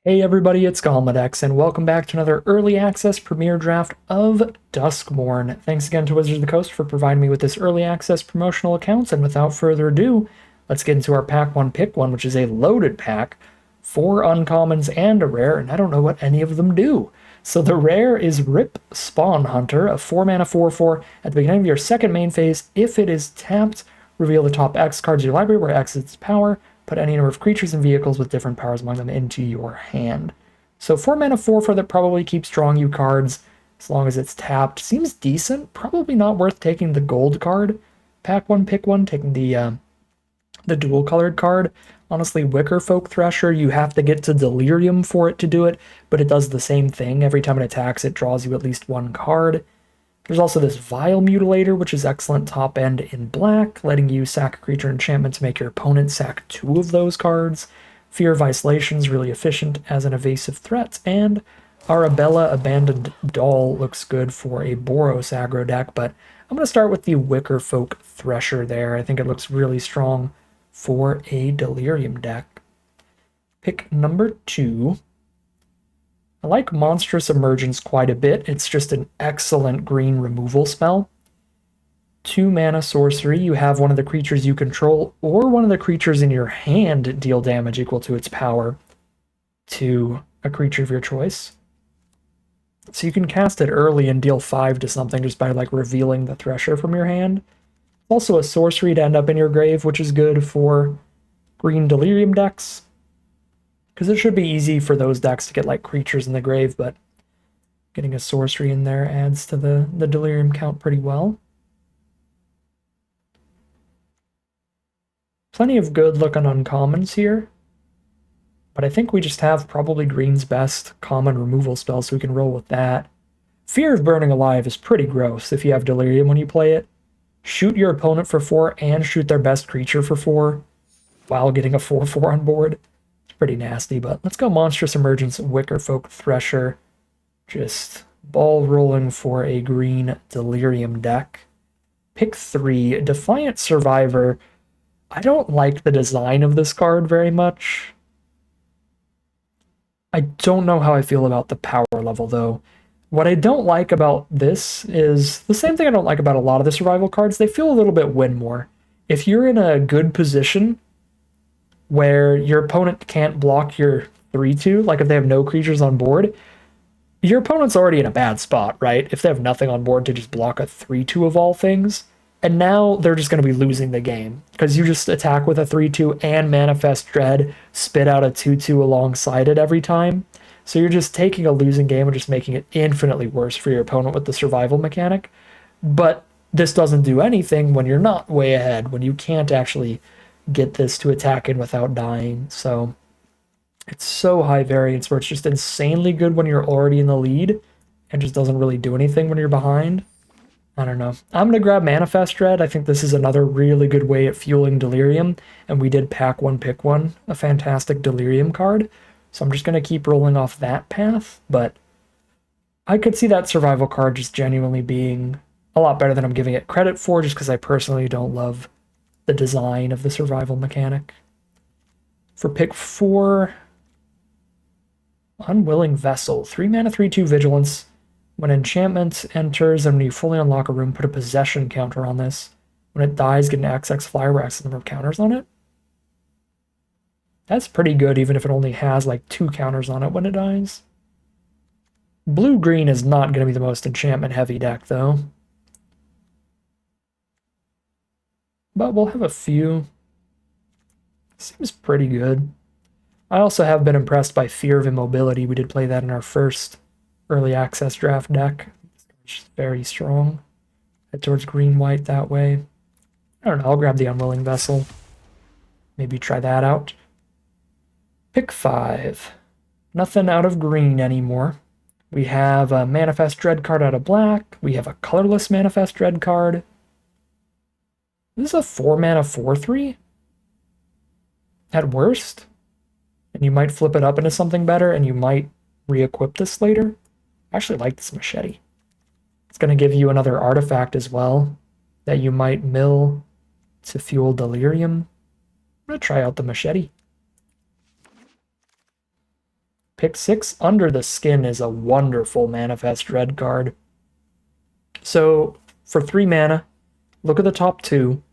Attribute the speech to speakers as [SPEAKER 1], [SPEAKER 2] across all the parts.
[SPEAKER 1] Hey everybody, it's Galmadex, and welcome back to another early access premiere draft of Duskmourn. Thanks again to Wizards of the Coast for providing me with this early access promotional account, and without further ado, let's get into our pack 1 pick 1, which is a loaded pack, 4 uncommons and a rare, and I don't know what any of them do. So the rare is Rip Spawn Hunter, a 4 mana 4/4. At the beginning of your second main phase, if it is tapped, reveal the top X cards of your library where X is its power. Put any number of creatures and vehicles with different powers among them into your hand. So 4 mana 4/4 that probably keeps drawing you cards as long as it's tapped. Seems decent. Probably not worth taking the gold card. Pack 1, pick 1, taking the dual colored card. Honestly, Wickerfolk Thresher, you have to get to Delirium for it to do it, but it does the same thing. Every time it attacks, it draws you at least one card. There's also this Vile Mutilator, which is excellent top end in black, letting you sack a creature enchantment to make your opponent sack 2 of those cards. Fear of Isolation is really efficient as an evasive threat, and Arabella Abandoned Doll looks good for a Boros aggro deck, but I'm going to start with the Wickerfolk Thresher there. I think it looks really strong for a Delirium deck. Pick number 2. I like Monstrous Emergence quite a bit. It's just an excellent green removal spell. 2 mana sorcery. You have one of the creatures you control or one of the creatures in your hand deal damage equal to its power to a creature of your choice. So you can cast it early and deal 5 to something just by like revealing the Thresher from your hand. Also a sorcery to end up in your grave, which is good for green Delirium decks. Because it should be easy for those decks to get like creatures in the grave, but getting a sorcery in there adds to the Delirium count pretty well. Plenty of good looking uncommons here, but I think we just have probably green's best common removal spell, so we can roll with that. Fear of Burning Alive is pretty gross if you have Delirium when you play it. Shoot your opponent for 4 and shoot their best creature for 4 while getting a 4/4 on board. Pretty nasty, but let's go Monstrous Emergence, Wickerfolk Thresher. Just ball rolling for a green Delirium deck. Pick 3, Defiant Survivor. I don't like the design of this card very much. I don't know how I feel about the power level, though. What I don't like about this is the same thing I don't like about a lot of the survival cards. They feel a little bit win more. If you're in a good position where your opponent can't block your 3/2, like if they have no creatures on board, your opponent's already in a bad spot, right? If they have nothing on board to just block a 3/2 of all things. And now they're just going to be losing the game because you just attack with a 3/2 and Manifest Dread, spit out a 2/2 alongside it every time. So you're just taking a losing game and just making it infinitely worse for your opponent with the survival mechanic. But this doesn't do anything when you're not way ahead, when you can't actually get this to attack in without dying. So it's so high variance where it's just insanely good when you're already in the lead and just doesn't really do anything when you're behind. I don't know. I'm going to grab Manifest Dread. I think this is another really good way at fueling Delirium, and we did pack 1, pick 1, a fantastic Delirium card. So I'm just going to keep rolling off that path, but I could see that survival card just genuinely being a lot better than I'm giving it credit for, just because I personally don't love the design of the survival mechanic. For pick 4, Unwilling Vessel. 3 mana, 3/2 Vigilance. When enchantment enters and when you fully unlock a room, put a possession counter on this. When it dies, get an XX flyer where X number of counters on it. That's pretty good, even if it only has like 2 counters on it when it dies. Blue-green is not going to be the most enchantment-heavy deck, though. But we'll have a few. Seems pretty good. I also have been impressed by Fear of Immobility. We did play that in our first early access draft deck. Which is very strong. Head towards green-white that way. I don't know, I'll grab the Unwilling Vessel. Maybe try that out. Pick 5. Nothing out of green anymore. We have a Manifest Dread card out of black. We have a colorless Manifest Dread card. This is a 4 mana 4/3? At worst. And you might flip it up into something better, and you might re-equip this later. I actually like this machete. It's going to give you another artifact as well that you might mill to fuel Delirium. I'm going to try out the machete. Pick 6, Under the Skin is a wonderful Manifest Dread card. So for 3 mana, look at the top 2.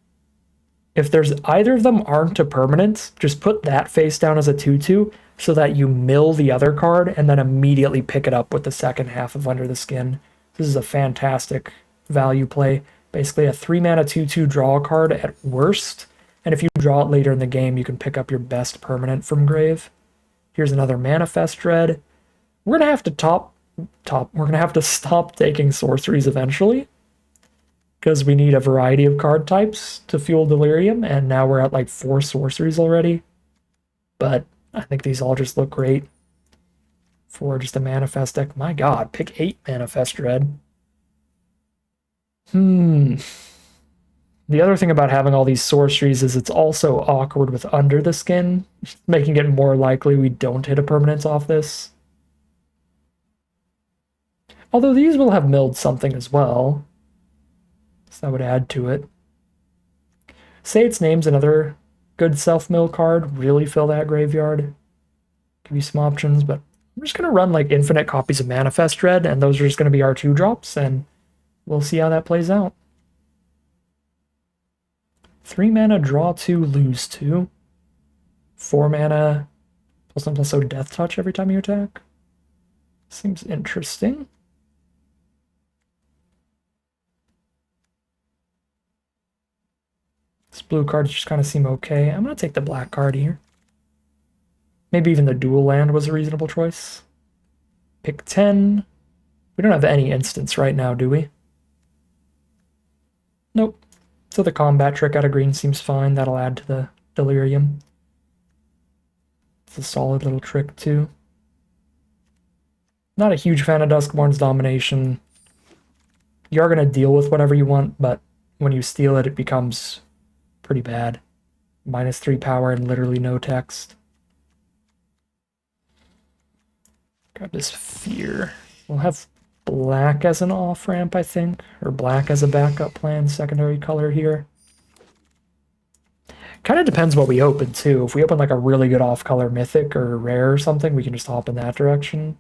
[SPEAKER 1] If there's either of them aren't a permanent, just put that face down as a 2/2 so that you mill the other card and then immediately pick it up with the second half of Under the Skin. This is a fantastic value play. Basically a 3 mana 2/2 draw card at worst, and if you draw it later in the game, you can pick up your best permanent from grave. Here's another Manifest Dread. We're gonna have to stop taking sorceries eventually, because we need a variety of card types to fuel Delirium, and now we're at like 4 sorceries already. But I think these all just look great for just a Manifest deck. My god, pick 8 Manifest Dread. The other thing about having all these sorceries is it's also awkward with Under the Skin, making it more likely we don't hit a permanence off this. Although these will have milled something as well, so that would add to it. Say Its Name's another good self-mill card, really fill that graveyard. Give you some options, but I'm just going to run like infinite copies of Manifest Dread, and those are just going to be our 2-drops, and we'll see how that plays out. 3 mana, draw 2, lose 2. 4 mana, +1/+0 Death Touch every time you attack. Seems interesting. These blue cards just kind of seem okay. I'm going to take the black card here. Maybe even the dual land was a reasonable choice. Pick 10. We don't have any instants right now, do we? Nope. So the combat trick out of green seems fine. That'll add to the Delirium. It's a solid little trick, too. Not a huge fan of Duskmourn's Domination. You are going to deal with whatever you want, but when you steal it, it becomes pretty bad. -3 power and literally no text. Grab this Fear. We'll have black as an off-ramp, I think, or black as a backup plan, secondary color here. Kind of depends what we open, too. If we open like a really good off-color mythic or rare or something, we can just hop in that direction.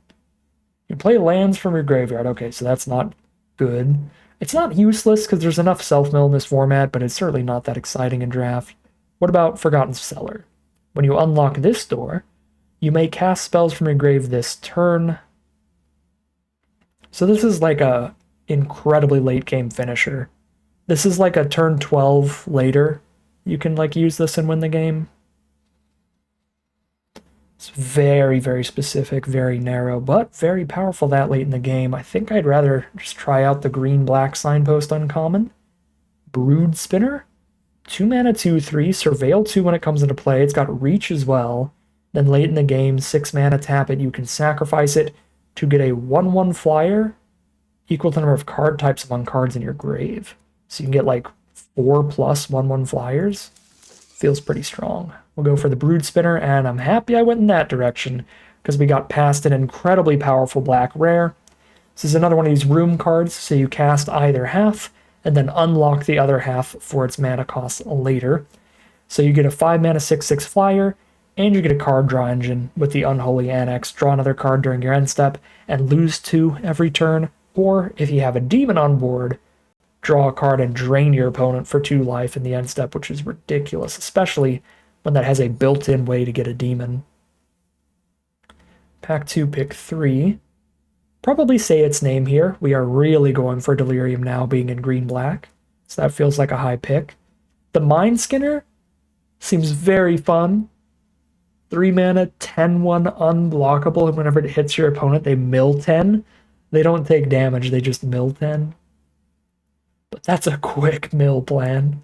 [SPEAKER 1] You play lands from your graveyard. Okay, so that's not good. It's not useless because there's enough self-mill in this format, but it's certainly not that exciting in draft. What about Forgotten Cellar? When you unlock this door, you may cast spells from your grave this turn. So this is like a incredibly late game finisher. This is like a turn 12 later. You can like use this and win the game. It's very, very specific, very narrow, but very powerful that late in the game. I think I'd rather just try out the green-black Signpost uncommon. Brood Spinner. 2 mana, 2/3, Surveil 2 when it comes into play. It's got Reach as well. Then late in the game, 6 mana, tap it. You can sacrifice it to get a 1/1 flyer equal to the number of card types among cards in your grave. So you can get like 4+ 1/1 flyers. Feels pretty strong. We'll go for the Brood Spinner, and I'm happy I went in that direction because we got past an incredibly powerful black rare. This is another one of these room cards, so you cast either half and then unlock the other half for its mana cost later. So you get a 5 mana 6/6 flyer, and you get a card draw engine with the Unholy Annex. Draw another card during your end step and lose 2 every turn. Or if you have a demon on board, draw a card and drain your opponent for 2 life in the end step, which is ridiculous, especially when that has a built-in way to get a demon. Pack 2, pick 3. Probably Say Its Name here. We are really going for Delirium now, being in green-black, so that feels like a high pick. The Mind Skinner seems very fun. 3 mana, 10/1 unblockable, and whenever it hits your opponent, they mill 10. They don't take damage, they just mill 10. But that's a quick mill plan.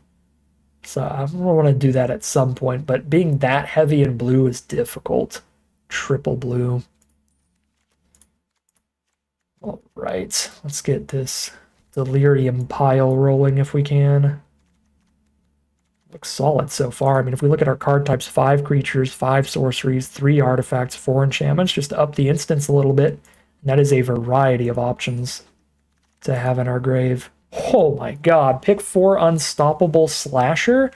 [SPEAKER 1] So I'm going to want to do that at some point, but being that heavy in blue is difficult. Triple blue. All right, let's get this Delirium pile rolling if we can. Looks solid so far. I mean, if we look at our card types, 5 creatures, 5 sorceries, 3 artifacts, 4 enchantments, just to up the instance a little bit. And that is a variety of options to have in our grave. Oh my god, pick 4 Unstoppable Slasher.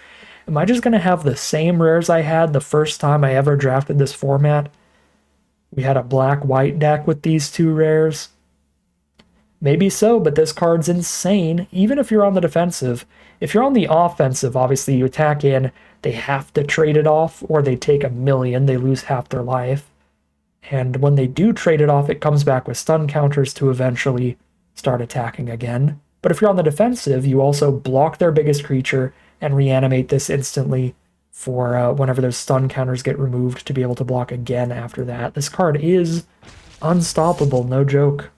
[SPEAKER 1] Am I just going to have the same rares I had the first time I ever drafted this format? we had a black-white deck with these two rares. Maybe so, but this card's insane, even if you're on the defensive. If you're on the offensive, obviously you attack in, they have to trade it off, or they take 1,000,000, they lose half their life. And when they do trade it off, it comes back with stun counters to eventually start attacking again. But if you're on the defensive, you also block their biggest creature and reanimate this instantly for whenever those stun counters get removed to be able to block again after that. This card is unstoppable, no joke.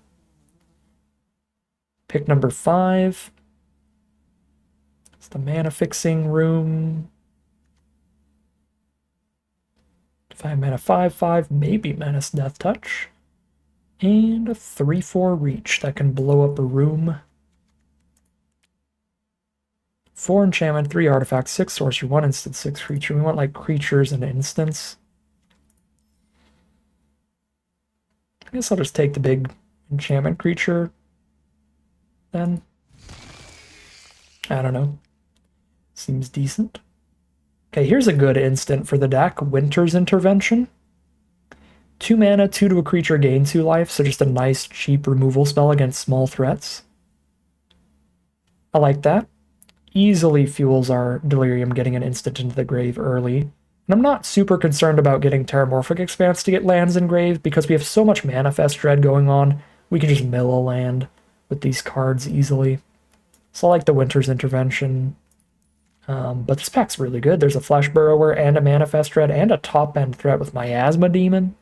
[SPEAKER 1] Pick number 5. It's the mana fixing room. 5 mana 5/5, maybe Menace Death Touch. And a 3/4 reach that can blow up a room. 4 enchantment, 3 artifacts, 6 sorcery, 1 instant, 6 creature. We want like creatures and instants. I guess I'll just take the big enchantment creature then. I don't know. Seems decent. Okay, here's a good instant for the deck. Winter's Intervention. 2 mana, 2 to a creature, gain 2 life, so just a nice cheap removal spell against small threats. I like that. Easily fuels our Delirium getting an instant into the grave early. And I'm not super concerned about getting Terramorphic Expanse to get lands in grave, because we have so much Manifest Dread going on, we can just mill a land with these cards easily. So I like the Winter's Intervention. But this pack's really good. There's a Flesh Burrower and a Manifest Dread and a top-end threat with Miasma Demon.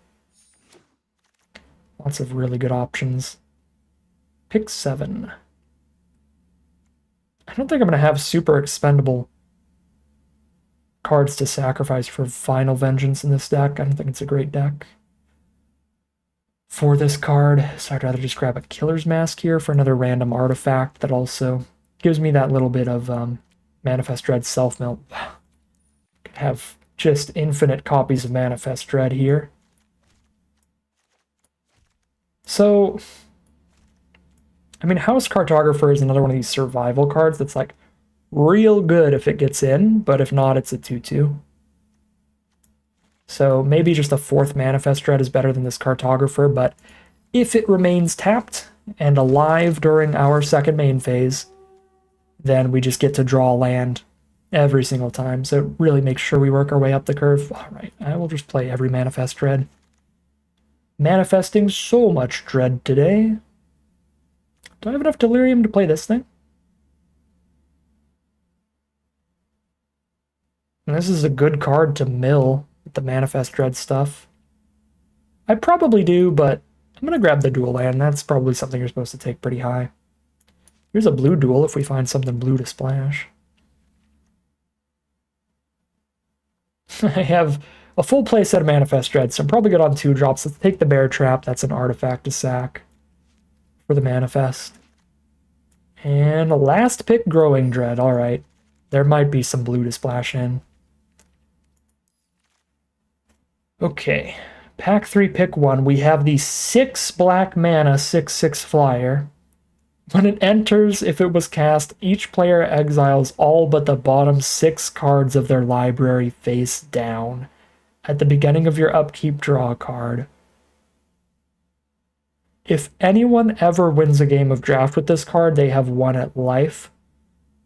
[SPEAKER 1] Lots of really good options. Pick 7. I don't think I'm going to have super expendable cards to sacrifice for Final Vengeance in this deck. I don't think it's a great deck for this card, so I'd rather just grab a Killer's Mask here for another random artifact that also gives me that little bit of Manifest Dread self-mill. Could have just infinite copies of Manifest Dread here. So, I mean, House Cartographer is another one of these survival cards that's like real good if it gets in, but if not, it's a 2/2. So maybe just a 4th Manifest Dread is better than this Cartographer, but if it remains tapped and alive during our second main phase, then we just get to draw land every single time. So it really makes sure we work our way up the curve. All right, I will just play every Manifest Dread. Manifesting so much dread today. Do I have enough Delirium to play this thing? And this is a good card to mill with the Manifest Dread stuff. I probably do, but I'm going to grab the dual land. That's probably something you're supposed to take pretty high. Here's a blue dual if we find something blue to splash. I have a full play set of Manifest Dread, so I'm probably good on 2 drops. Let's take the Bear Trap. That's an artifact to sack for the Manifest. And the last pick, Growing Dread. All right. There might be some blue to splash in. Okay. Pack 3, pick 1. We have the 6 black mana, 6/6 flyer. When it enters, if it was cast, each player exiles all but the bottom 6 cards of their library face down. At the beginning of your upkeep, draw a card. If anyone ever wins a game of draft with this card, they have won at life,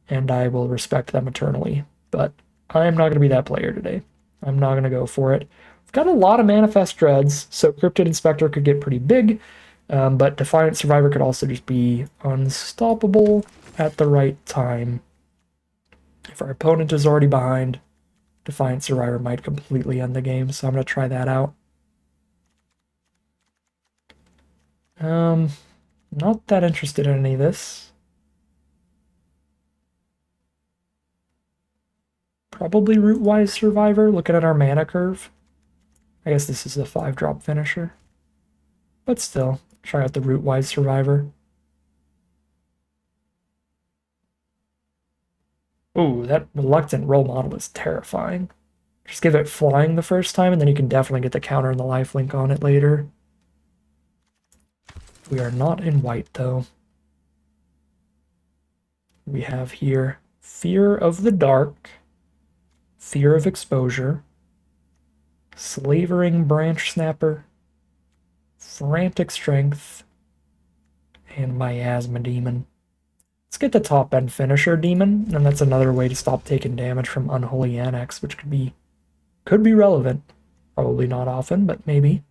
[SPEAKER 1] and I will respect them eternally. But I'm not going to be that player today. I'm not going to go for it. I've got a lot of Manifest Dreads, so Cryptid Inspector could get pretty big, but Defiant Survivor could also just be unstoppable at the right time. If our opponent is already behind, Defiant Survivor might completely end the game, so I'm going to try that out. Not that interested in any of this. Probably Rootwise Survivor, looking at our mana curve. I guess this is a 5-drop finisher. But still, try out the Rootwise Survivor. Ooh, that Reluctant Role Model is terrifying. Just give it flying the first time, and then you can definitely get the counter and the lifelink on it later. We are not in white, though. We have here Fear of the Dark, Fear of Exposure, Slavering Branch Snapper, Frantic Strength, and Miasma Demon. Let's get the top end Finisher Demon, and that's another way to stop taking damage from Unholy Annex, which could be relevant. Probably not often, but maybe.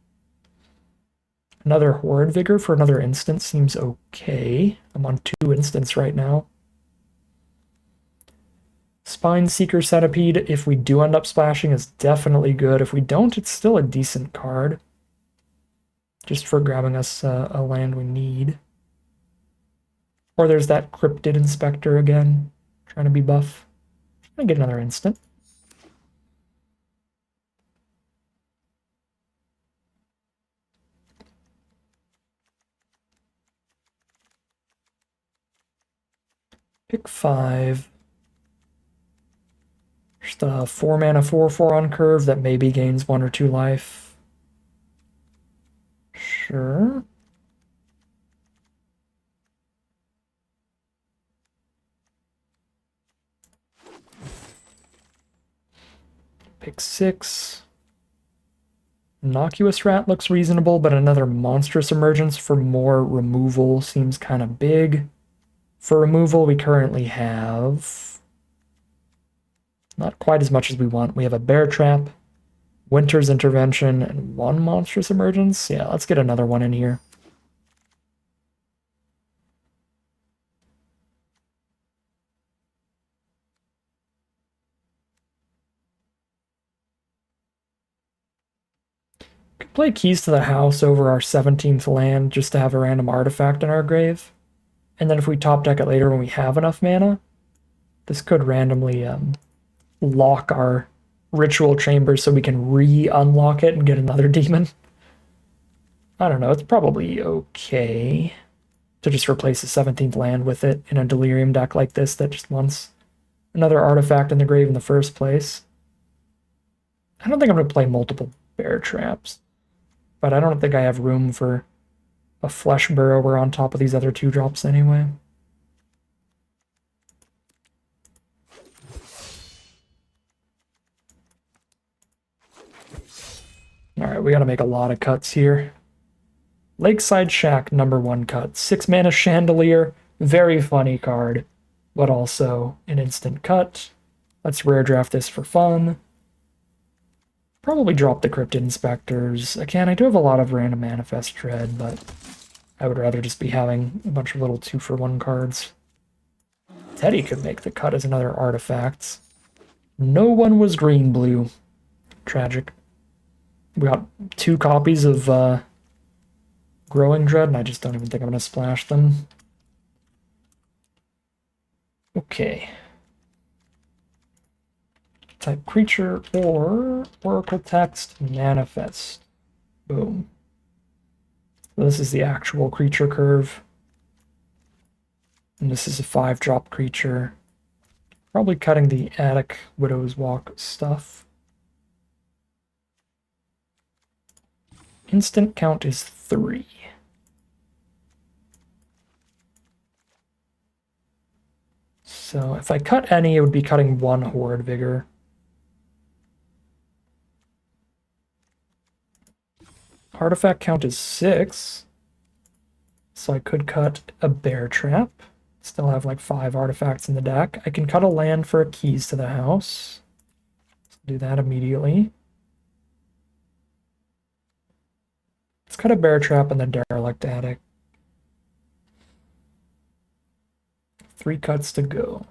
[SPEAKER 1] Another Horrid Vigor for another instance seems okay. I'm on 2 instants right now. Spine Seeker Centipede, if we do end up splashing, is definitely good. If we don't, it's still a decent card. Just for grabbing us a land we need. Or there's that Cryptid Inspector again, trying to be buff. I'm gonna get another instant. Pick 5. Just a 4 mana 4/4 on curve that maybe gains 1 or 2 life. Sure. Pick 6. Innocuous Rat looks reasonable, but another Monstrous Emergence for more removal seems kind of big. For removal, we currently have not quite as much as we want. We have a Bear Trap, Winter's Intervention, and 1 Monstrous Emergence. Yeah, let's get another one in here. Could play Keys to the House over our 17th land just to have a random artifact in our grave. And then if we top deck it later when we have enough mana, this could randomly lock our Ritual Chamber so we can re-unlock it and get another demon. I don't know, it's probably okay to just replace the 17th land with it in a Delirium deck like this that just wants another artifact in the grave in the first place. I don't think I'm going to play multiple Bear Traps, but I don't think I have room for a Flesh Burrower on top of these other 2 drops anyway. Alright, we gotta make a lot of cuts here. Lakeside Shack, #1 cut. 6 mana Chandelier, very funny card, but also an instant cut. Let's rare draft this for fun. Probably drop the Cryptid Inspectors. Again, I do have a lot of random Manifest Dread, but I would rather just be having a bunch of little 2-for-1 cards. Teddy could make the cut as another artifact. No one was green-blue. Tragic. We got 2 copies of Growing Dread, and I just don't even think I'm going to splash them. Okay. Type creature or Oracle Text Manifest. Boom. So this is the actual creature curve. And this is a 5-drop creature. Probably cutting the Attic Widow's Walk stuff. Instant count is 3. So if I cut any, it would be cutting 1 Horrid Vigor. Artifact count is 6. So I could cut a Bear Trap. Still have like 5 artifacts in the deck. I can cut a land for a Keys to the House. Let's do that immediately. Let's cut a Bear Trap and the Derelict Attic. 3 cuts to go.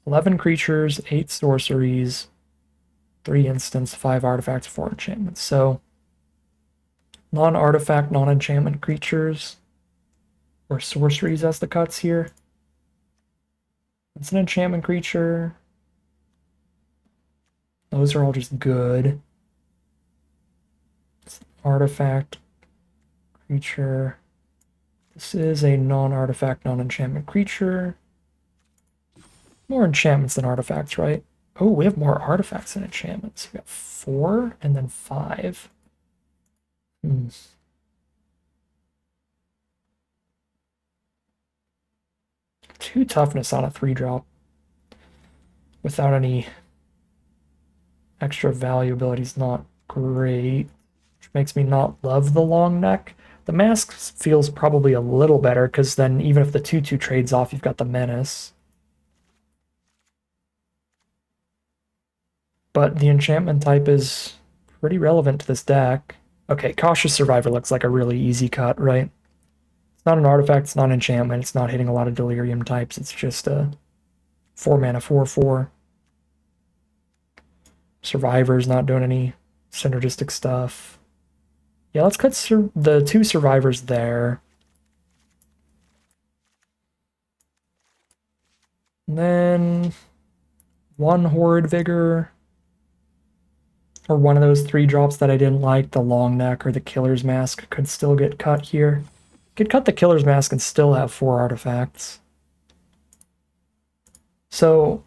[SPEAKER 1] 11 creatures, 8 sorceries, 3 instants, 5 artifacts, 4 enchantments. So non-artifact, non-enchantment creatures or sorceries as the cuts here. It's an enchantment creature. Those are all just good. It's an artifact creature. This is a non-artifact, non-enchantment creature. More enchantments than artifacts, right? Oh, we have more artifacts than enchantments. We got 4 and then 5. 2 toughness on a 3-drop without any extra value ability is not great. which makes me not love the long neck. The mask feels probably a little better, because then even if the 2/2 trades off, you've got the menace. But the enchantment type is pretty relevant to this deck. Okay, Cautious Survivor looks like a really easy cut, right? It's not an artifact, it's not an enchantment, it's not hitting a lot of Delirium types, it's just a 4-mana 4/4. Survivor's not doing any synergistic stuff. Yeah, let's cut the 2 Survivors there. And then 1 Horrid Vigor. Or one of those 3 drops that I didn't like, the Long Neck or the Killer's Mask, could still get cut here. Could cut the Killer's Mask and still have 4 artifacts. So,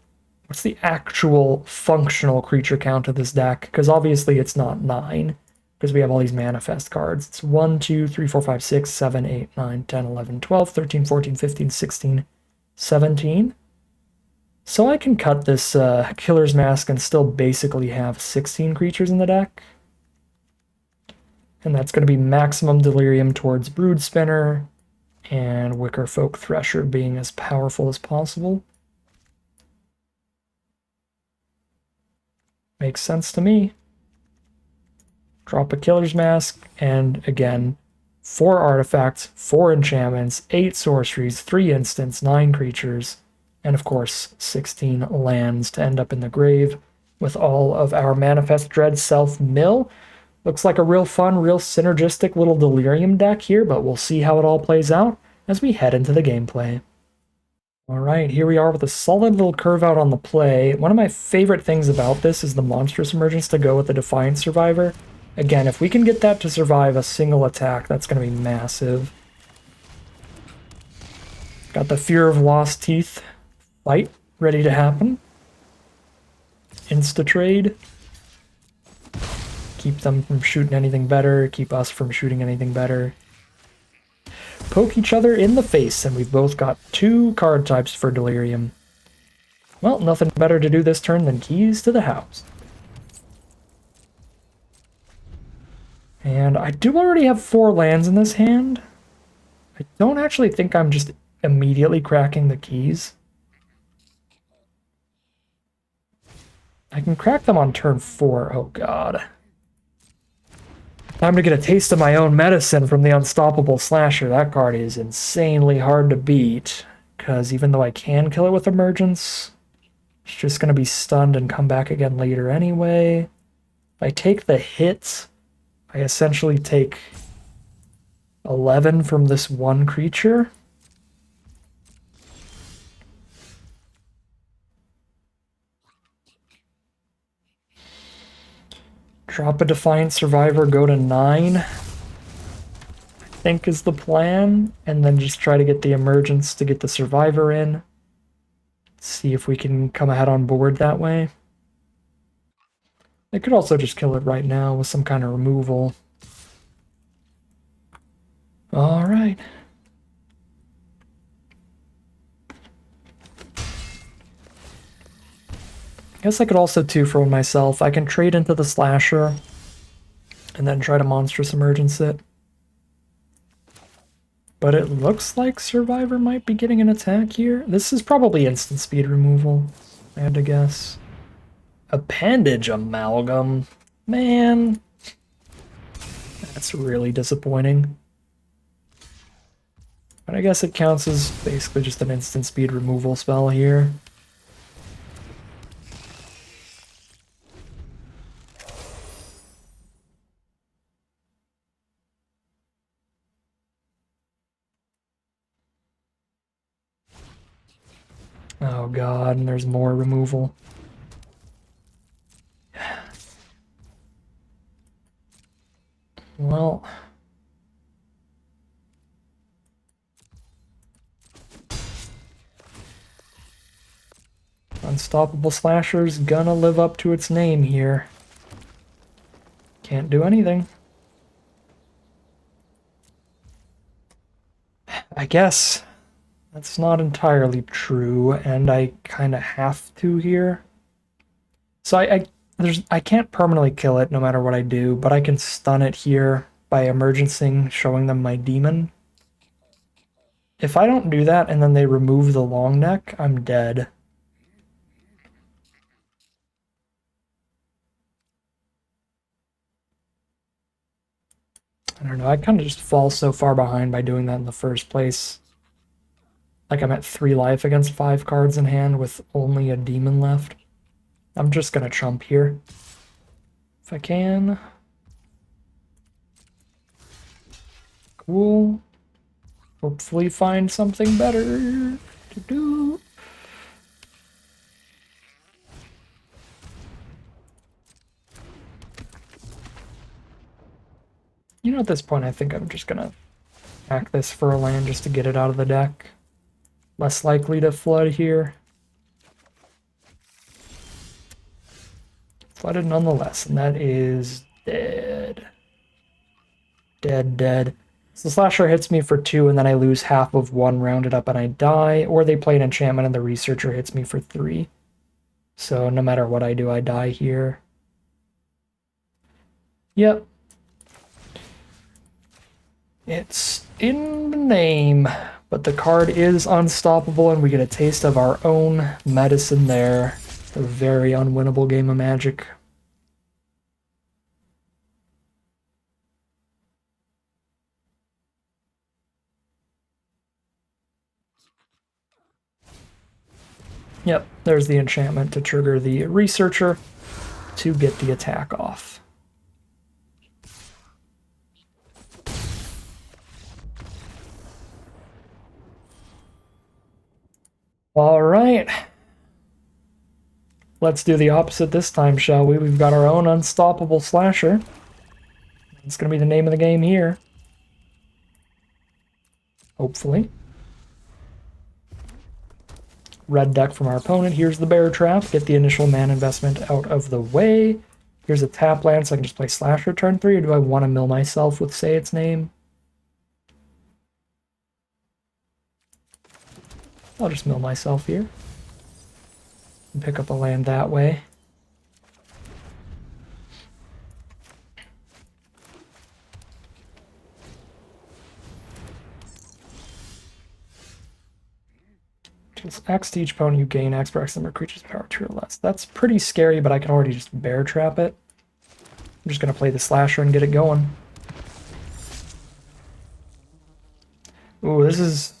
[SPEAKER 1] what's the actual functional creature count of this deck? Because obviously it's not 9, because we have all these manifest cards. It's 1, 2, 3, 4, 5, 6, 7, 8, 9, 10, 11, 12, 13, 14, 15, 16, 17. So I can cut this Killer's Mask and still basically have 16 creatures in the deck. And that's going to be maximum Delirium towards Brood Spinner, and Wicker Folk Thresher being as powerful as possible. Makes sense to me. Drop a Killer's Mask, and again, 4 artifacts, 4 enchantments, 8 sorceries, 3 instants, 9 creatures, and of course 16 lands to end up in the grave with all of our Manifest Dread self-mill. Looks like a real fun, real synergistic little Delirium deck here, but we'll see how it all plays out as we head into the gameplay. Alright, here we are with a solid little curve out on the play. One of my favorite things about this is the Monstrous Emergence to go with the Defiant Survivor. Again, if we can get that to survive a single attack, that's going to be massive. Got the Fear of Lost Teeth fight ready to happen. Insta-trade. Keep them from shooting anything better, keep us from shooting anything better. Poke each other in the face, and we've both got 2 card types for Delirium. Well, nothing better to do this turn than Keys to the House. And I do already have 4 lands in this hand. I don't actually think I'm just immediately cracking the keys. I can crack them on turn 4. Oh god. Time to get a taste of my own medicine from the Unstoppable Slasher. That card is insanely hard to beat, because even though I can kill it with Emergence, it's just going to be stunned and come back again later anyway. If I take the hit, I essentially take 11 from this one creature. Drop a Defiant Survivor, go to 9, I think is the plan, and then just try to get the Emergence to get the Survivor in. See if we can come ahead on board that way. I could also just kill it right now with some kind of removal. Alright. Guess I could also 2-for-1 myself. I can trade into the Slasher and then try to Monstrous Emergence it. But it looks like Survivor might be getting an attack here. This is probably instant speed removal, I had to guess. Appendage Amalgam. Man. That's really disappointing. But I guess it counts as basically just an instant speed removal spell here. Oh god, and there's more removal. Well... Unstoppable Slasher's gonna live up to its name here. Can't do anything. I guess that's not entirely true, and I kind of have to here. So I can't permanently kill it no matter what I do, but I can stun it here by emergencing, showing them my demon. If I don't do that and then they remove the long neck, I'm dead. I don't know, I kind of just fall so far behind by doing that in the first place. Like I'm at 3 life against 5 cards in hand with only a demon left. I'm just gonna chump here. If I can. Cool. Hopefully find something better to do. You know, at this point, I think I'm just gonna hack this for a land just to get it out of the deck. Less likely to flood here. Flooded nonetheless, and that is dead. Dead. So the Slasher hits me for 2, and then I lose half of 1 rounded up and I die, or they play an enchantment and the Researcher hits me for 3. So no matter what I do, I die here. Yep. It's in the name, but the card is unstoppable, and we get a taste of our own medicine there. A very unwinnable game of Magic. Yep, there's the enchantment to trigger the Researcher to get the attack off. All right. Let's do the opposite this time, shall we? We've got our own unstoppable Slasher. It's going to be the name of the game here. Hopefully. Red deck from our opponent. Here's the Bear Trap. Get the initial mana investment out of the way. Here's a tap land, so I can just play Slasher turn 3, or do I want to mill myself with Say Its Name? I'll just mill myself here. And pick up a land that way. X to each opponent, you gain X per X number of creatures power 2 or less. That's pretty scary, but I can already just Bear Trap it. I'm just going to play the Slasher and get it going. Ooh, this is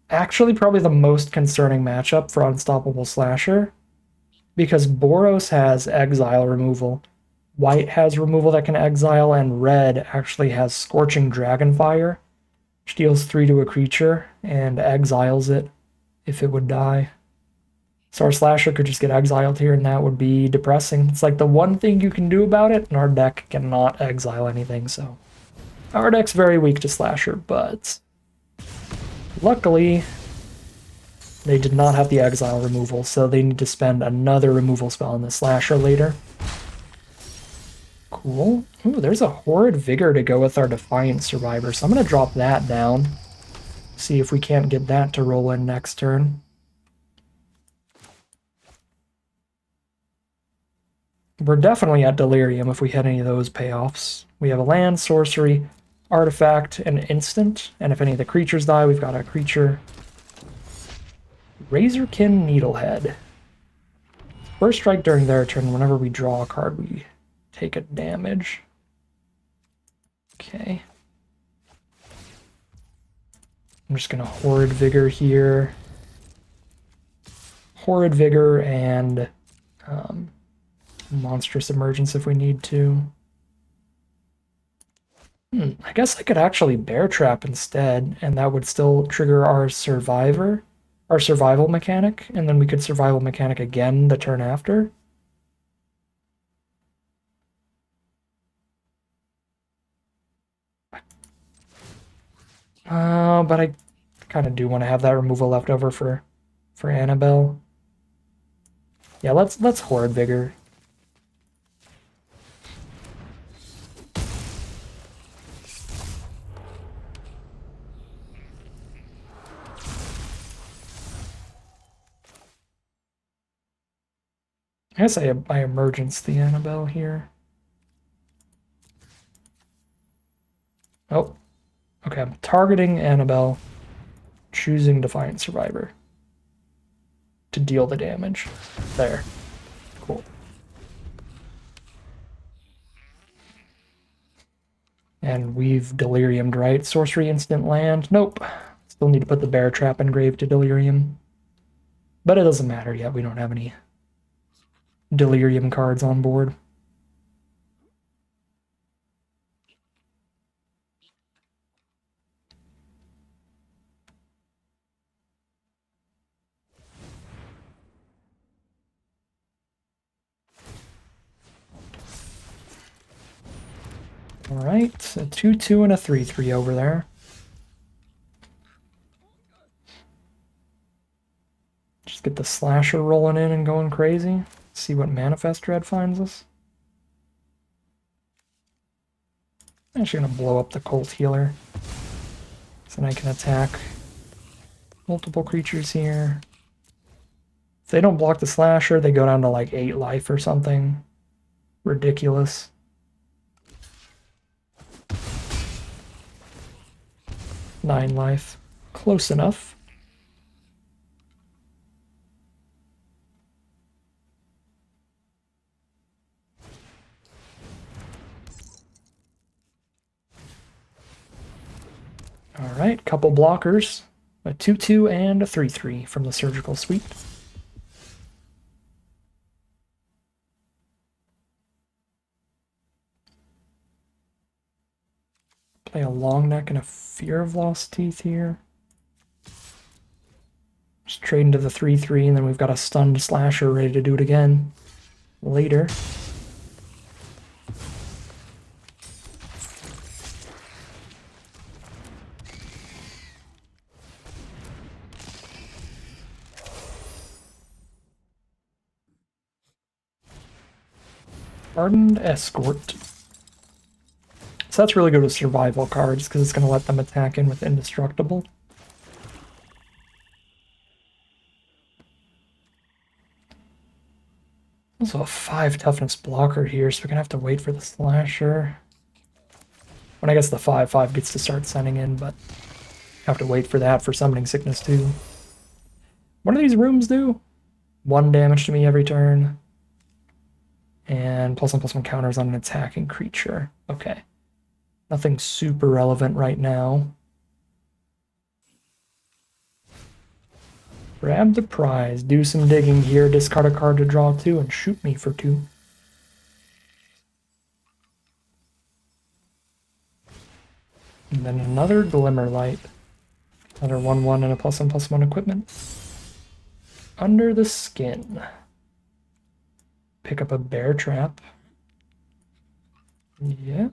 [SPEAKER 1] actually probably the most concerning matchup for Unstoppable Slasher, because Boros has exile removal, white has removal that can exile, and red actually has Scorching Dragonfire, which deals 3 to a creature and exiles it if it would die. So our Slasher could just get exiled here, and that would be depressing. It's like the one thing you can do about it, and our deck cannot exile anything, so our deck's very weak to Slasher, but luckily they did not have the exile removal, so they need to spend another removal spell on the Slasher later. Cool. Ooh, there's a Horrid Vigor to go with our Defiant Survivor, so I'm going to drop that down. See if we can't get that to roll in next turn. We're definitely at Delirium if we hit any of those payoffs. We have a land, sorcery, artifact, and instant, and if any of the creatures die, we've got a creature. Razorkin Needlehead. First strike during their turn, whenever we draw a card, we take a damage. Okay. I'm just going to Horrid Vigor here. Horrid Vigor and Monstrous Emergence if we need to. I guess I could actually Bear Trap instead, and that would still trigger our survival mechanic, and then we could survival mechanic again the turn after. But I kind of do want to have that removal left over for Annabelle. Yeah, let's Horrid Vigor. I guess I emergence the Annabelle here. Oh, okay. I'm targeting Annabelle, choosing Defiant Survivor to deal the damage. There. Cool. And we've deliriumed, right? Sorcery instant land. Nope. Still need to put the bear trap engraved to delirium. But it doesn't matter yet. We don't have any delirium cards on board. All right, a 2/2 and a 3/3 over there. Just get the slasher rolling in and going crazy. See what Manifest Dread finds us. I'm actually gonna blow up the Cult Healer, so then I can attack multiple creatures here. If they don't block the slasher, they go down to like 8 life or something. Ridiculous. Nine life. Close enough. Alright, couple blockers. A 2/2 and a 3/3 from the Surgical Suite. Play a Long Neck and a Fear of Lost Teeth here. Just trade into the 3/3, and then we've got a stunned slasher ready to do it again later. Hardened Escort. So that's really good with survival cards, because it's going to let them attack in with Indestructible. Also a 5 toughness blocker here, so we're going to have to wait for the slasher. When I guess the 5/5 gets to start sending in, but have to wait for that for Summoning Sickness too. What do these rooms do? 1 damage to me every turn. And +1/+1 counters on an attacking creature. Okay. Nothing super relevant right now. Grab the prize, do some digging here, discard a card to draw 2, and shoot me for 2. And then another Glimmerlight. Another 1/1 and a +1/+1 equipment. Under the Skin. Pick up a Bear Trap. Yeah.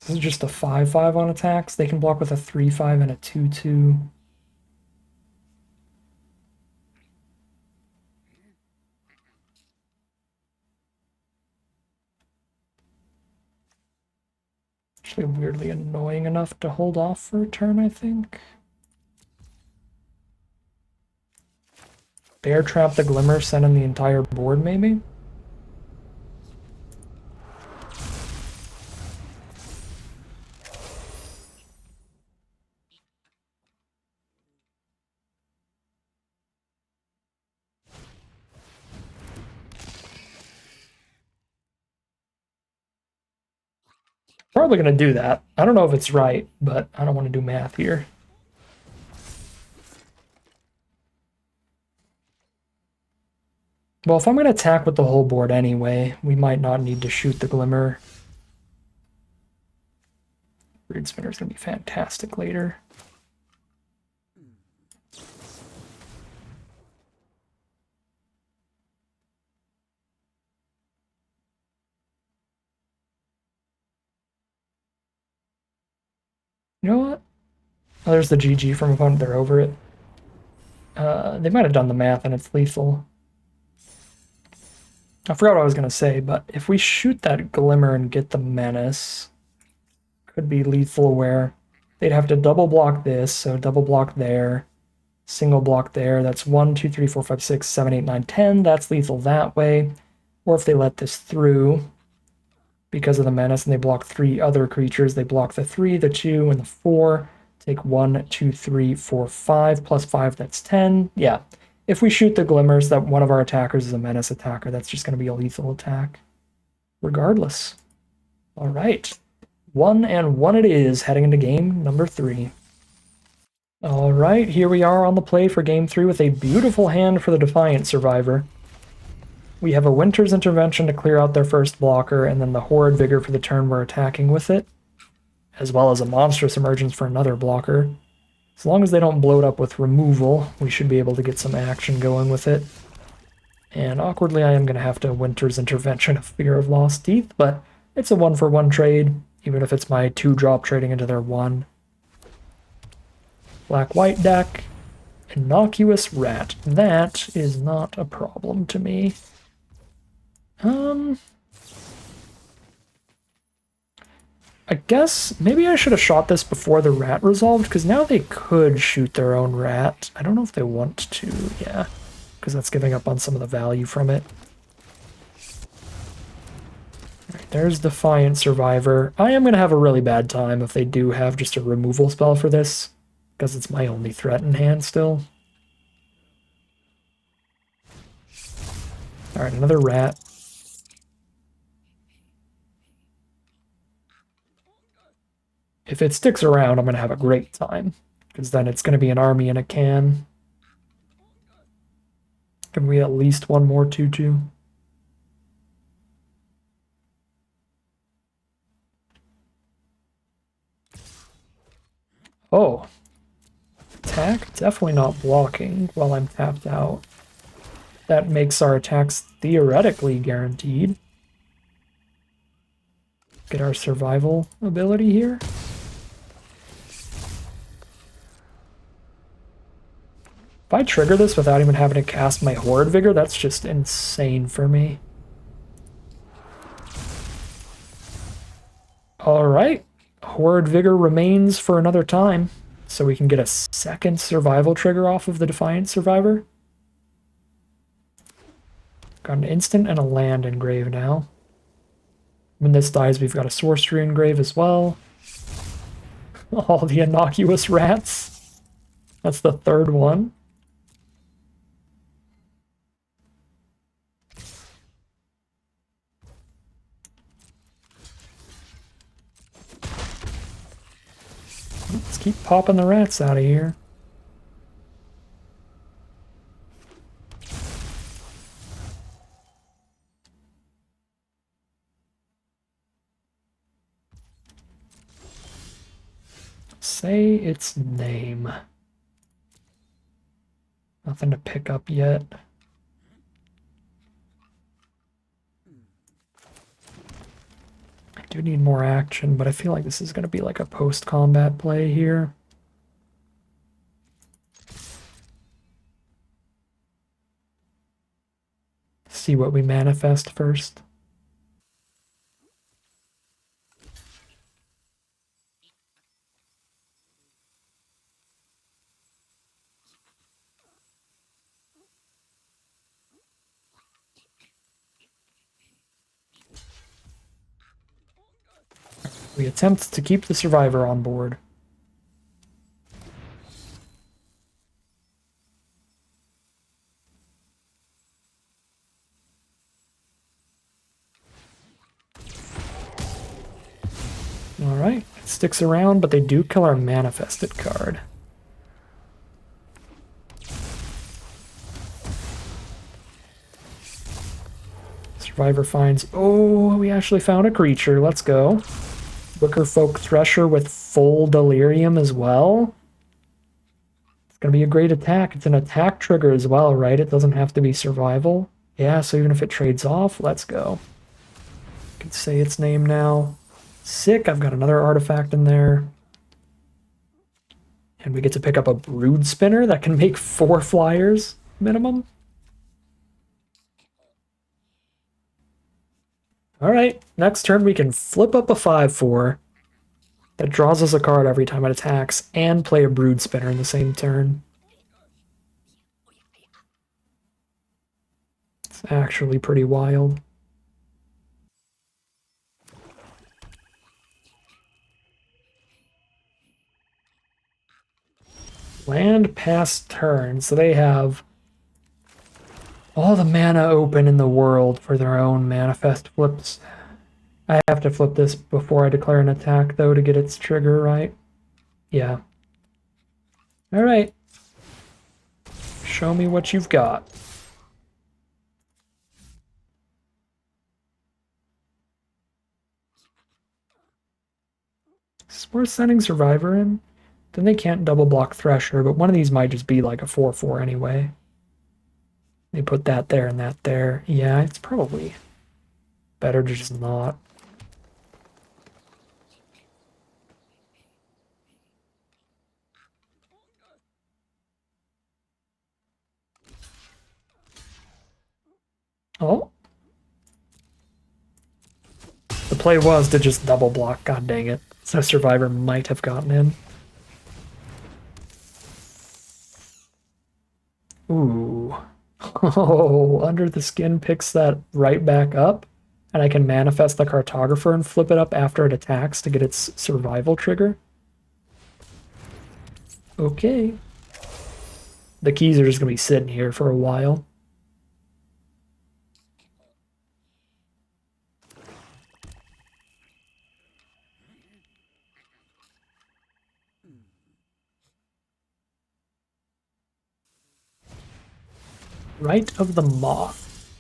[SPEAKER 1] This is just a 5/5 on attacks. They can block with a 3/5 and a 2/2. Actually weirdly annoying enough to hold off for a turn, I think. Bear Trap the Glimmer, send in the entire board, maybe? Probably going to do that. I don't know if it's right, but I don't want to do math here. Well, if I'm going to attack with the whole board anyway, we might not need to shoot the Glimmer. Reed Spinner's going to be fantastic later. You know what? Oh, there's the GG from opponent. They're over it. They might have done the math and it's lethal. I forgot what I was going to say, but if we shoot that Glimmer and get the Menace, could be lethal where they'd have to double block this, so double block there, single block there. That's 1, 2, 3, 4, 5, 6, 7, 8, 9, 10. That's lethal that way. Or if they let this through because of the Menace and they block 3 other creatures, they block the 3, the 2, and the 4. Take 1, 2, 3, 4, 5, plus 5, that's 10. Yeah. If we shoot the Glimmers, that one of our attackers is a Menace attacker, that's just going to be a lethal attack. Regardless. All right. 1-1 it is, heading into game number 3. All right, here we are on the play for game 3 with a beautiful hand for the Defiant Survivor. We have a Winter's Intervention to clear out their first blocker, and then the Horrid Vigor for the turn we're attacking with it, as well as a Monstrous Emergence for another blocker. As long as they don't blow it up with removal, we should be able to get some action going with it. And awkwardly, I am going to have to Winter's Intervention of Fear of Lost Teeth, but it's a 1-for-1 trade, even if it's my 2-drop trading into their 1. Black-white deck, Innocuous Rat. That is not a problem to me. I guess maybe I should have shot this before the rat resolved, because now they could shoot their own rat. I don't know if they want to, yeah, because that's giving up on some of the value from it. Right, there's Defiant Survivor. I am going to have a really bad time if they do have just a removal spell for this, because it's my only threat in hand still. Alright, another rat. If it sticks around, I'm going to have a great time, because then it's going to be an army in a can. Can we at least one more 2-2? Oh. Attack? Definitely not blocking while I'm tapped out. That makes our attacks theoretically guaranteed. Get our survival ability here. If I trigger this without even having to cast my Horrid Vigor, that's just insane for me. Alright. Horrid Vigor remains for another time, so we can get a second survival trigger off of the Defiant Survivor. Got an instant and a land engrave now. When this dies, we've got a sorcery engrave as well. All the innocuous rats. That's the third one. Let's keep popping the rats out of here. Say its name. Nothing to pick up yet. I do need more action, but I feel like this is going to be like a post-combat play here. See what we manifest first. We attempt to keep the survivor on board. Alright, it sticks around, but they do kill our manifested card. Survivor finds... Oh, we actually found a creature. Let's go. Wickerfolk Thresher with full Delirium as well. It's going to be a great attack. It's an attack trigger as well, right? It doesn't have to be survival. Yeah, so even if it trades off, let's go. I can say its name now. Sick, I've got another artifact in there. And we get to pick up a Brood Spinner that can make 4 flyers minimum. Alright, next turn we can flip up a 5/4 that draws us a card every time it attacks and play a Brood Spinner in the same turn. It's actually pretty wild. Land past turn, so they have all the mana open in the world for their own manifest flips. I have to flip this before I declare an attack, though, to get its trigger right. Yeah. Alright. Show me what you've got. Is this worth sending Survivor in? Then they can't double block Thresher, but one of these might just be like a 4/4 anyway. They put that there and that there. Yeah, it's probably better to just not. Oh. The play was to just double block, god dang it. So Survivor might have gotten in. Ooh. Oh, Under the Skin picks that right back up, and I can manifest the Cartographer and flip it up after it attacks to get its survival trigger. Okay. The keys are just going to be sitting here for a while. Rite of the Moth.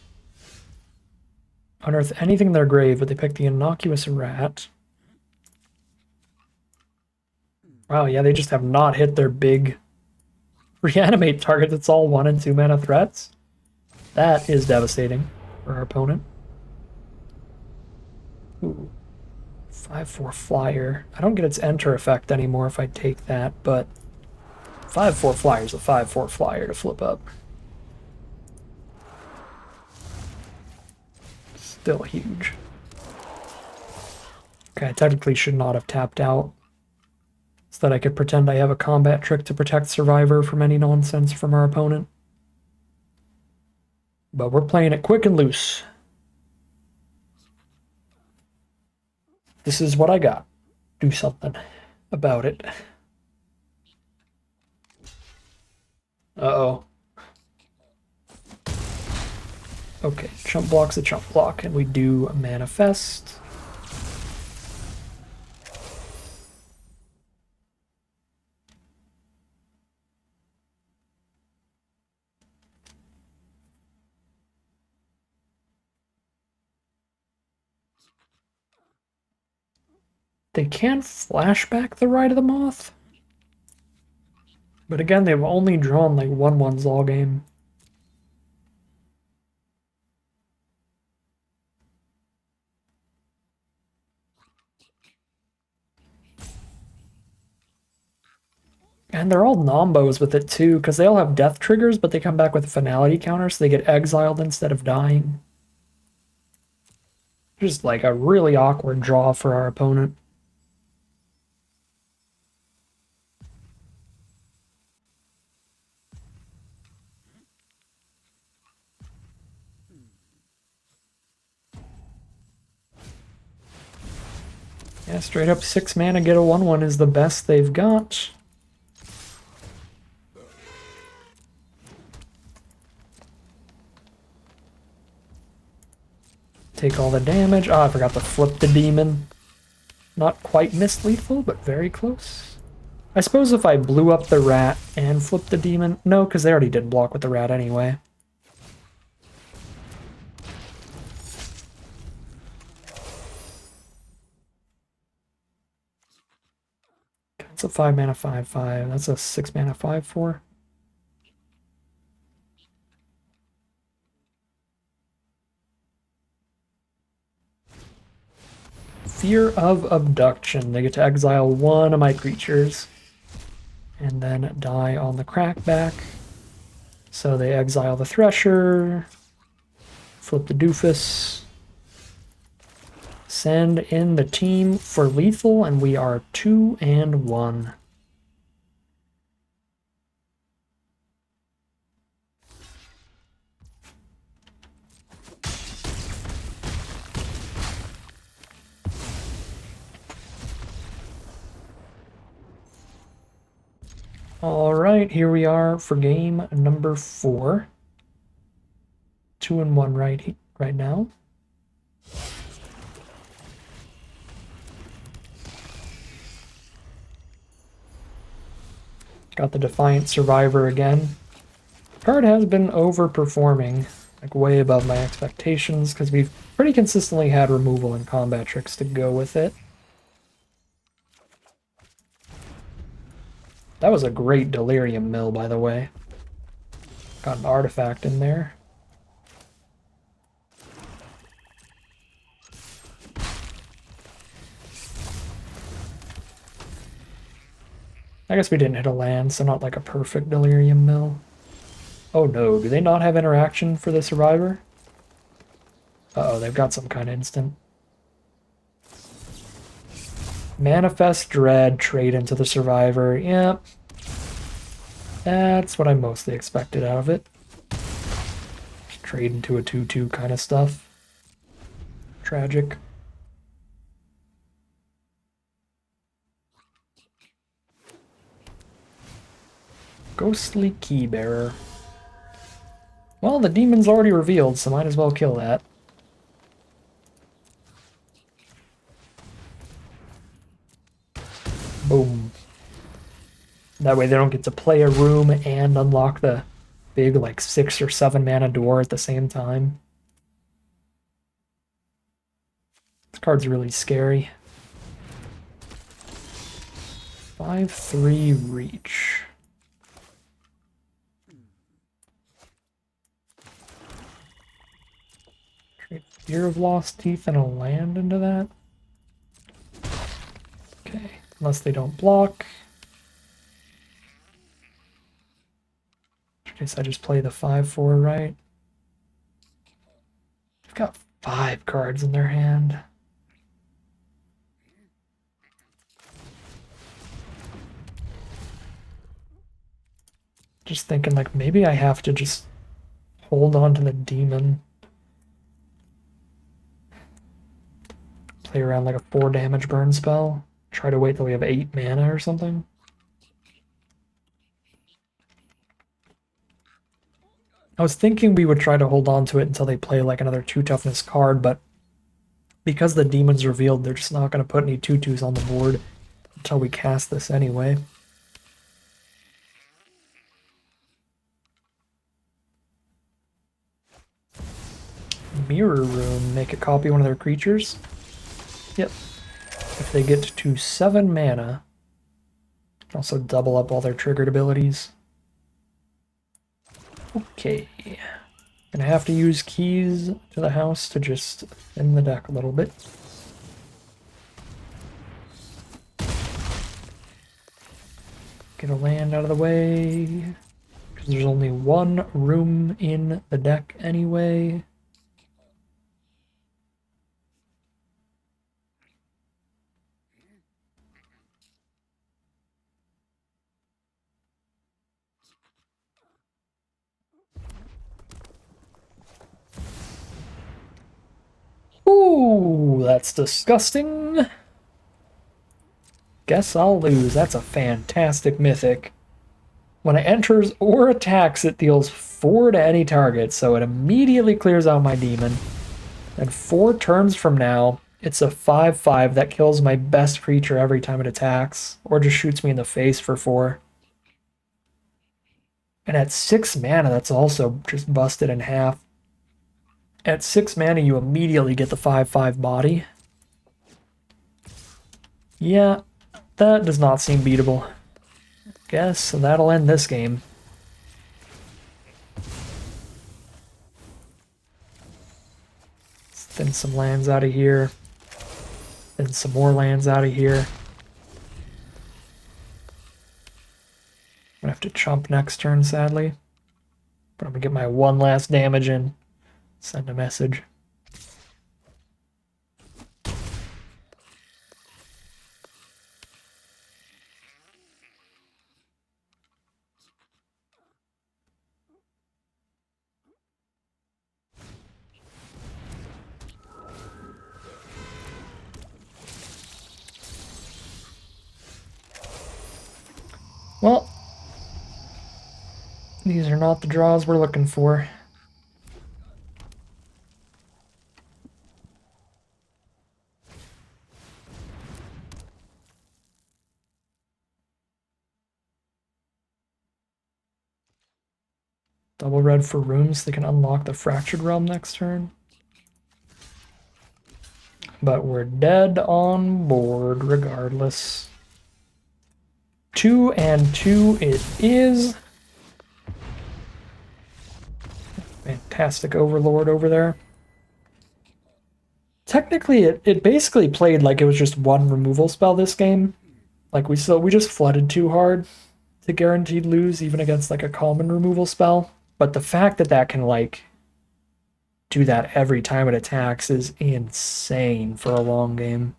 [SPEAKER 1] Unearth anything in their grave, but they pick the innocuous rat. Wow, yeah, they just have not hit their big reanimate target that's all 1 and 2 mana threats. That is devastating for our opponent. Ooh. 5/4 flyer. I don't get its enter effect anymore if I take that, but 5/4 flyer is a 5/4 flyer to flip up. Still huge. Okay, I technically should not have tapped out, so that I could pretend I have a combat trick to protect Survivor from any nonsense from our opponent. But we're playing it quick and loose. This is what I got. Do something about it. Uh-oh. Okay, chump block's a chump block, and we do manifest. They can flashback the Rite of the Moth. But again, they've only drawn like 1/1s all game. And they're all nombos with it too, because they all have death triggers, but they come back with a finality counter, so they get exiled instead of dying. Just like a really awkward draw for our opponent. Yeah, straight up 6 mana, get a 1/1 is the best they've got. Take all the damage. Oh, I forgot to flip the demon. Not quite mislethal, but very close. I suppose if I blew up the rat and flipped the demon... No, because they already did block with the rat anyway. That's a 5 mana 5/5. That's a 6 mana 5/4. Fear of Abduction. They get to exile 1 of my creatures and then die on the crackback. So they exile the Thresher, flip the Doofus, Send in the team for lethal, and we are 2-1. All right, here we are for game number 4. 2-1 right now. Got the Defiant Survivor again. Card has been overperforming, like way above my expectations, because we've pretty consistently had removal and combat tricks to go with it. That was a great Delirium mill, by the way. Got an artifact in there. I guess we didn't hit a land, so not like a perfect Delirium mill. Oh no, do they not have interaction for the Survivor? Uh-oh, they've got some kind of instant. Manifest Dread, trade into the Survivor. Yep. That's what I mostly expected out of it. Just trade into a 2-2 kind of stuff. Tragic. Ghostly Keybearer. Well, the demon's already revealed, so might as well kill that. Boom. That way they don't get to play a room and unlock the big, like, 6 or 7 mana door at the same time. This card's really scary. 5/3 reach. Trade Fear of Lost Teeth and a land into that. Okay, unless they don't block. I guess I just play the 5/4, right? They've got 5 cards in their hand. Just thinking, like, maybe I have to just hold on to the demon. Play around like a 4 damage burn spell. Try to wait till we have 8 mana or something. I was thinking we would try to hold on to it until they play like another 2 toughness card, but because the demon's revealed, they're just not going to put any 2/2s on the board until we cast this anyway. Mirror Room, make it copy one of their creatures. Yep. If they get to 7 mana, also double up all their triggered abilities. Okay. Gonna have to use keys to the house to just thin the deck a little bit. Get a land out of the way, because there's only 1 room in the deck anyway. Ooh, that's disgusting. Guess I'll lose. That's a fantastic mythic. When it enters or attacks, it deals 4 to any target, so it immediately clears out my demon. And 4 turns from now, it's a 5/5 that kills my best creature every time it attacks, or just shoots me in the face for 4. And at 6 mana, that's also just busted in half. At 6 mana, you immediately get the 5/5 body. Yeah, that does not seem beatable. Guess that'll end this game. Let's thin some lands out of here. Thin some more lands out of here. I'm gonna have to chump next turn, sadly. But I'm gonna get my 1 last damage in. Send a message. Well, these are not the draws we're looking for. Double red for rooms, they can unlock the Fractured Realm next turn. But we're dead on board regardless. 2 and 2 it is. Fantastic Overlord over there. Technically, it basically played like it was just one removal spell this game. Like we just flooded too hard to guaranteed lose even against like a common removal spell. But the fact that that can like do that every time it attacks is insane for a long game.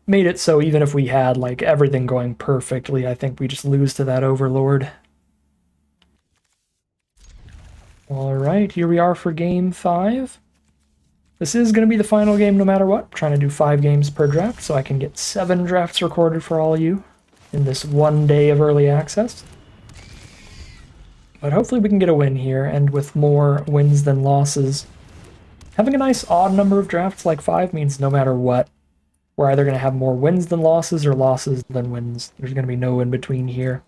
[SPEAKER 1] Made it so even if we had like everything going perfectly, I think we just lose to that Overlord. Alright, here we are for game 5. This is going to be the final game no matter what. I'm trying to do 5 games per draft so I can get 7 drafts recorded for all of you in this one day of early access. But hopefully we can get a win here, and with more wins than losses. Having a nice odd number of drafts like 5 means no matter what, we're either going to have more wins than losses or losses than wins. There's going to be no in between here.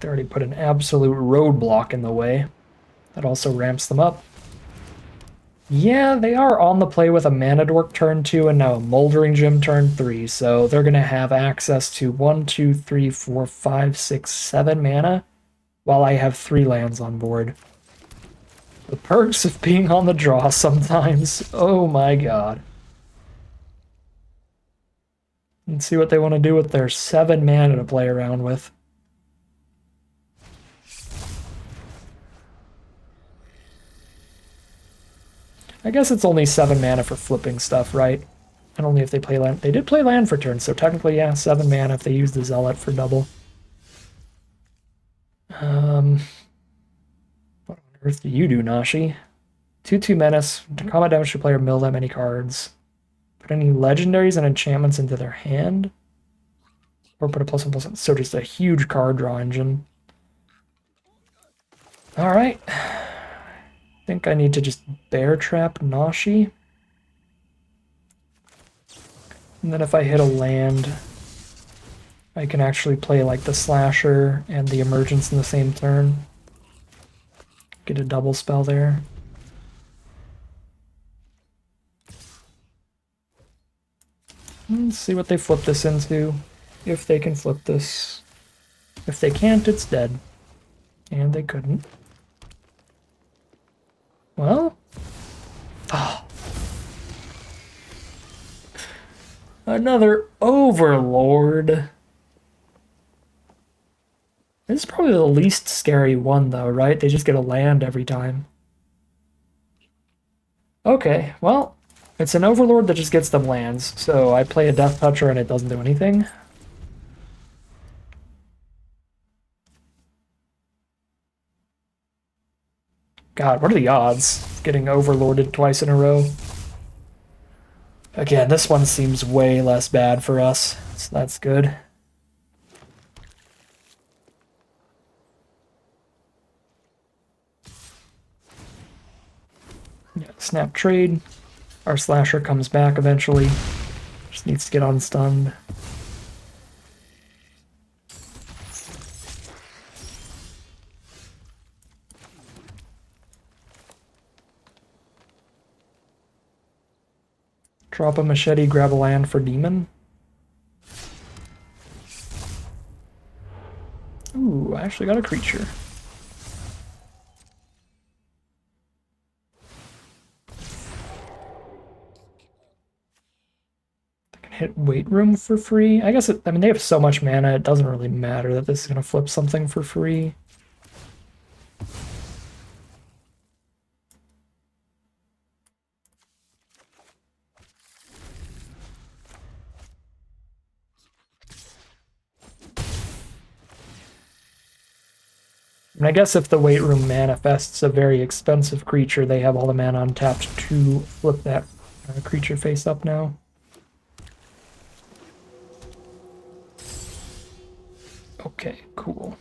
[SPEAKER 1] They already put an absolute roadblock in the way. That also ramps them up. Yeah, they are on the play with a Mana Dork turn 2 and now a Moldering Gem turn 3, so they're going to have access to 1, 2, 3, 4, 5, 6, 7 mana, while I have 3 lands on board. The perks of being on the draw sometimes. Oh my god. Let's see what they want to do with their 7 mana to play around with. I guess it's only 7 mana for flipping stuff, right? And only if they play land. They did play land for turn, so technically, yeah, 7 mana if they use the Zealot for double. What on earth do you do, Nashi? 2/2 menace. Combat damage to player mill that many cards. Put any legendaries and enchantments into their hand. Or put a +1/+1. So just a huge card draw engine. Alright. I think I need to just bear trap Nashi. And then if I hit a land, I can actually play like the Slasher and the Emergence in the same turn. Get a double spell there. Let's see what they flip this into. If they can flip this. If they can't, it's dead. And they couldn't. Well, another Overlord. This is probably the least scary one, though, right? They just get a land every time. Okay, well, it's an Overlord that just gets them lands, so I play a Death Toucher and it doesn't do anything. God, what are the odds of getting Overlorded twice in a row? Again, this one seems way less bad for us, so that's good. Yeah, snap trade. Our Slasher comes back eventually. Just needs to get unstunned. Drop a machete, grab a land for Demon. Ooh, I actually got a creature. I can hit Weight Room for free. I guess, I mean, they have so much mana, it doesn't really matter that this is going to flip something for free. And I guess if the Weight Room manifests a very expensive creature, they have all the mana untapped to flip that creature face up now. Okay, cool.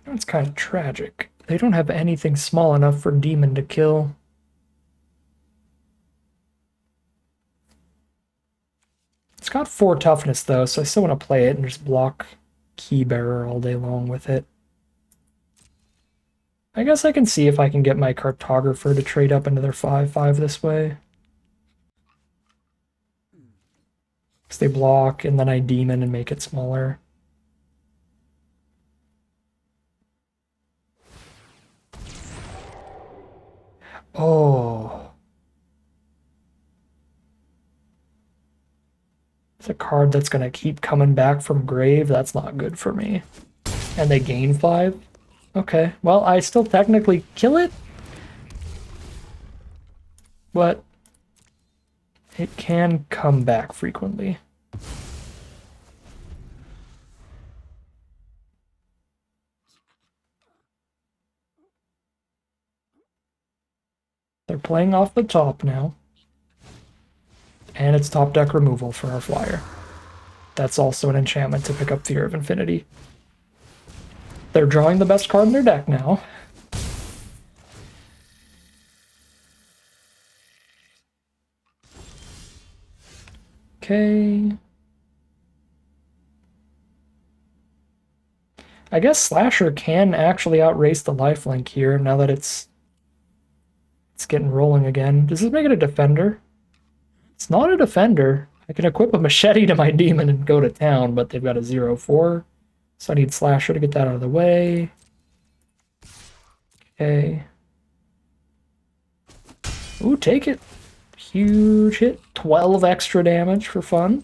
[SPEAKER 1] That's kind of tragic. They don't have anything small enough for Demon to kill. It's got 4 toughness though, so I still want to play it and just block Keybearer all day long with it. I guess I can see if I can get my Cartographer to trade up into their 5/5 this way. Because they block, and then I Demon and make it smaller. Oh. It's a card that's going to keep coming back from grave. That's not good for me. And they gain 5? Okay, well, I still technically kill it, but it can come back frequently. They're playing off the top now. And it's top deck removal for our flyer. That's also an enchantment to pick up Fear of Infinity. They're drawing the best card in their deck now. Okay. I guess Slasher can actually outrace the lifelink here now that it's getting rolling again. Does this make it a defender? It's not a defender. I can equip a machete to my demon and go to town, but they've got a 0/4. So I need Slasher to get that out of the way. Okay. Ooh, take it. Huge hit. 12 extra damage for fun.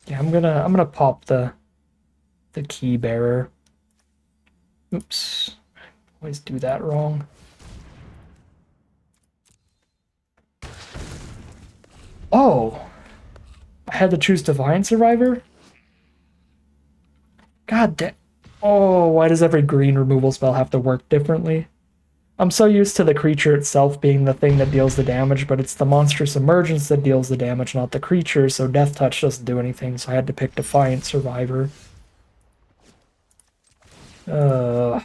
[SPEAKER 1] Yeah, I'm gonna pop the Keybearer. Oops. I always do that wrong. Oh! I had to choose Divine Survivor? God damn. Oh, why does every green removal spell have to work differently? I'm so used to the creature itself being the thing that deals the damage, but it's the monstrous emergence that deals the damage, not the creature, so Death Touch doesn't do anything, so I had to pick Defiant Survivor. I'm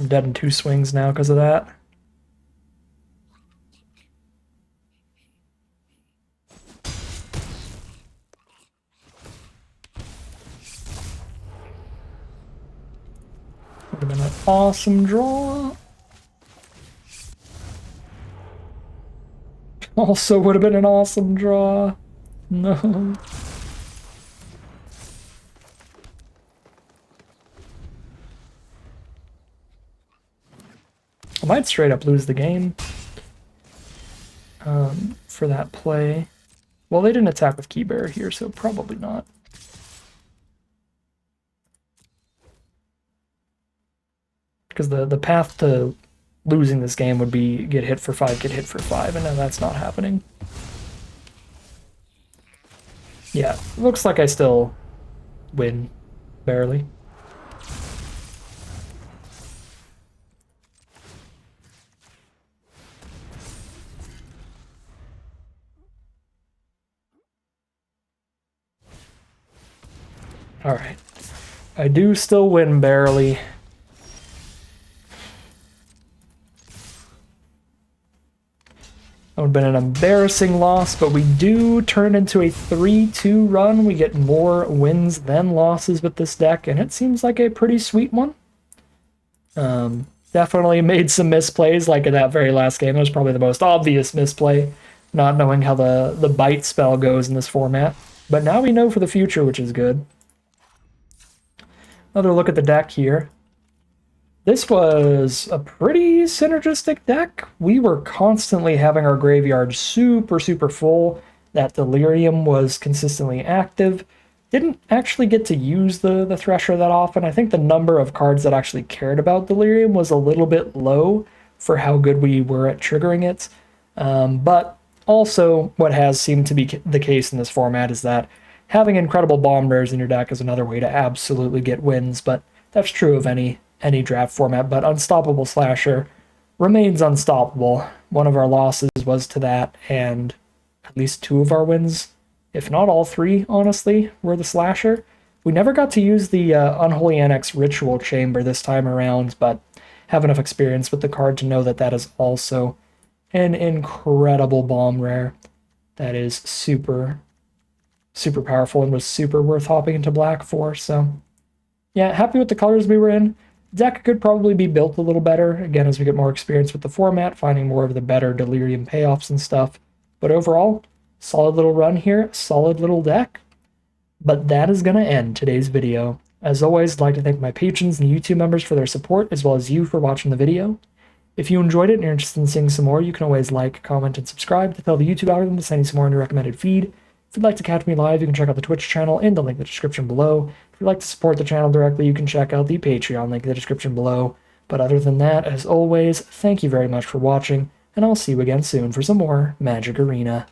[SPEAKER 1] dead in 2 swings now because of that. Would have been an awesome draw. Also would have been an awesome draw. No. I might straight up lose the game for that play. Well, they didn't attack with Keybearer here, so probably not. Because the path to losing this game would be get hit for 5, get hit for 5, and now that's not happening. Yeah, looks like I still win, barely. Alright. I do still win barely. That would have been an embarrassing loss, but we do turn it into a 3-2 run. We get more wins than losses with this deck, and it seems like a pretty sweet one. Definitely made some misplays, like in that very last game. It was probably the most obvious misplay, not knowing how the bite spell goes in this format. But now we know for the future, which is good. Another look at the deck here. This was a pretty synergistic deck. We were constantly having our graveyard super full. That Delirium was consistently active. Didn't actually get to use the Thresher that often. I think the number of cards that actually cared about Delirium was a little bit low for how good we were at triggering it. But also, what has seemed to be the case in this format is that having incredible Bomb Bears in your deck is another way to absolutely get wins, but That's true of any draft format, but Unstoppable Slasher remains unstoppable. One of our losses was to that, and at least 2 of our wins, if not all 3, honestly, were the Slasher. We never got to use the Unholy Annex Ritual Chamber this time around, but have enough experience with the card to know that that is also an incredible bomb rare that is super, super powerful and was super worth hopping into black for. So yeah, happy with the colors we were in. Deck could probably be built a little better, again, as we get more experience with the format, finding more of the better Delirium payoffs and stuff. But overall, solid little run here, solid little deck. But that is going to end today's video. As always, I'd like to thank my patrons and YouTube members for their support, as well as you for watching the video. If you enjoyed it and you're interested in seeing some more, you can always like, comment, and subscribe to tell the YouTube algorithm to send you some more in your recommended feed. If you'd like to catch me live, you can check out the Twitch channel in the link in the description below. If you'd like to support the channel directly, you can check out the Patreon link in the description below. But other than that, as always, thank you very much for watching, and I'll see you again soon for some more Magic Arena.